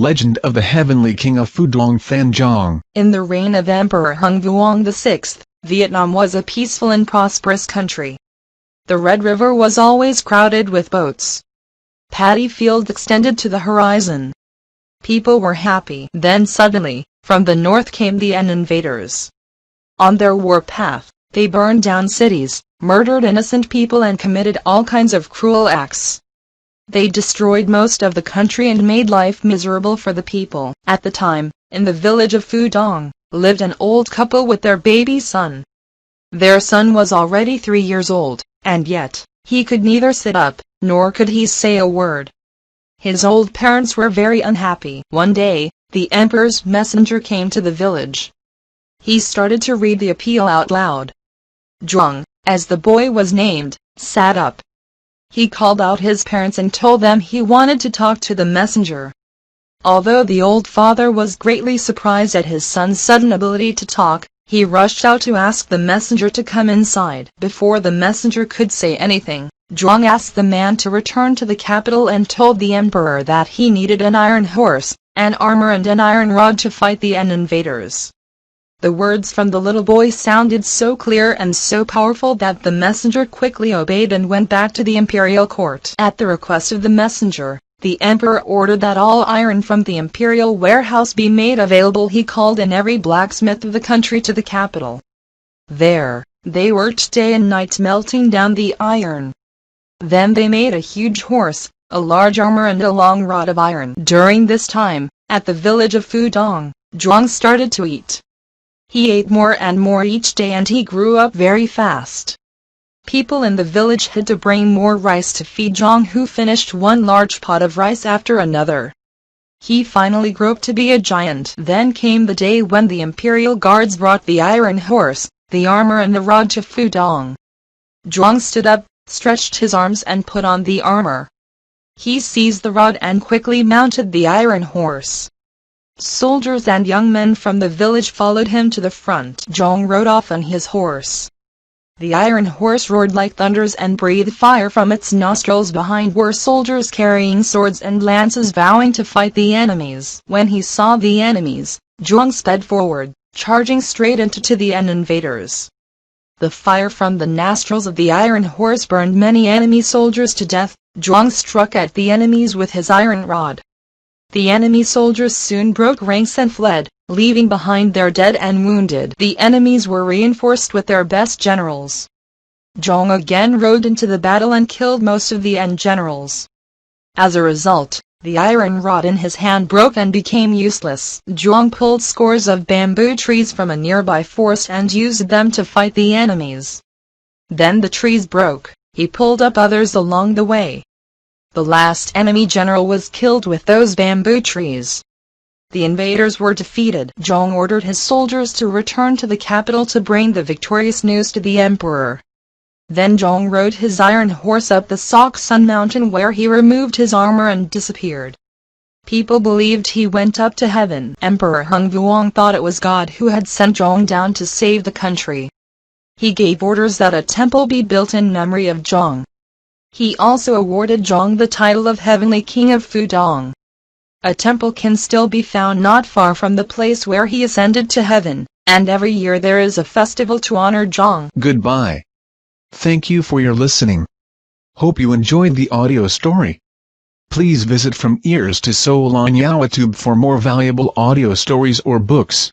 Legend of the Heavenly King of Phu Dong Thien Vuong. In the reign of Emperor Thien Vuong VI, Vietnam was a peaceful and prosperous country. The Red River was always crowded with boats. Paddy fields extended to the horizon. People were happy. Then suddenly, from the north came the invaders. On their warpath, they burned down cities, murdered innocent people and committed all kinds of cruel acts. They destroyed most of the country and made life miserable for the people. At the time, in the village of Phu Dong, lived an old couple with their baby son. Their son was already 3 years old, and yet, he could neither sit up, nor could he say a word. His old parents were very unhappy. One day, the emperor's messenger came to the village. He started to read the appeal out loud. Gióng, as the boy was named, sat up. He called out his parents and told them he wanted to talk to the messenger. Although the old father was greatly surprised at his son's sudden ability to talk, he rushed out to ask the messenger to come inside. Before the messenger could say anything, Gióng asked the man to return to the capital and told the emperor that he needed an iron horse, an armor and an iron rod to fight the invaders. The words from the little boy sounded so clear and so powerful that the messenger quickly obeyed and went back to the imperial court. At the request of the messenger, the emperor ordered that all iron from the imperial warehouse be made available. He called in every blacksmith of the country to the capital. There, they worked day and night melting down the iron. Then they made a huge horse, a large armor and a long rod of iron. During this time, at the village of Phu Dong, Gióng started to eat. He ate more and more each day and he grew up very fast. People in the village had to bring more rice to feed Gióng, who finished one large pot of rice after another. He finally grew up to be a giant. Then came the day when the imperial guards brought the iron horse, the armor and the rod to Phu Dong. Gióng stood up, stretched his arms and put on the armor. He seized the rod and quickly mounted the iron horse. Soldiers and young men from the village followed him to the front. Gióng rode off on his horse. The iron horse roared like thunders and breathed fire from its nostrils. Behind were soldiers carrying swords and lances vowing to fight the enemies. When he saw the enemies, Gióng sped forward, charging straight into the invaders. The fire from the nostrils of the iron horse burned many enemy soldiers to death. Gióng struck at the enemies with his iron rod. The enemy soldiers soon broke ranks and fled, leaving behind their dead and wounded. The enemies were reinforced with their best generals. Gióng again rode into the battle and killed most of the generals. As a result, the iron rod in his hand broke and became useless. Gióng pulled scores of bamboo trees from a nearby forest and used them to fight the enemies. Then the trees broke. He pulled up others along the way. The last enemy general was killed with those bamboo trees. The invaders were defeated. Gióng ordered his soldiers to return to the capital to bring the victorious news to the emperor. Then Gióng rode his iron horse up the Soc Thien mountain where he removed his armor and disappeared. People believed he went up to heaven. Emperor Thien Vuong thought it was God who had sent Gióng down to save the country. He gave orders that a temple be built in memory of Gióng. He also awarded Gióng the title of Heavenly King of Phu Dong. A temple can still be found not far from the place where he ascended to heaven, and every year there is a festival to honor Gióng. Goodbye. Thank you for your listening. Hope you enjoyed the audio story. Please visit From Ears to Soul on YouTube for more valuable audio stories or books.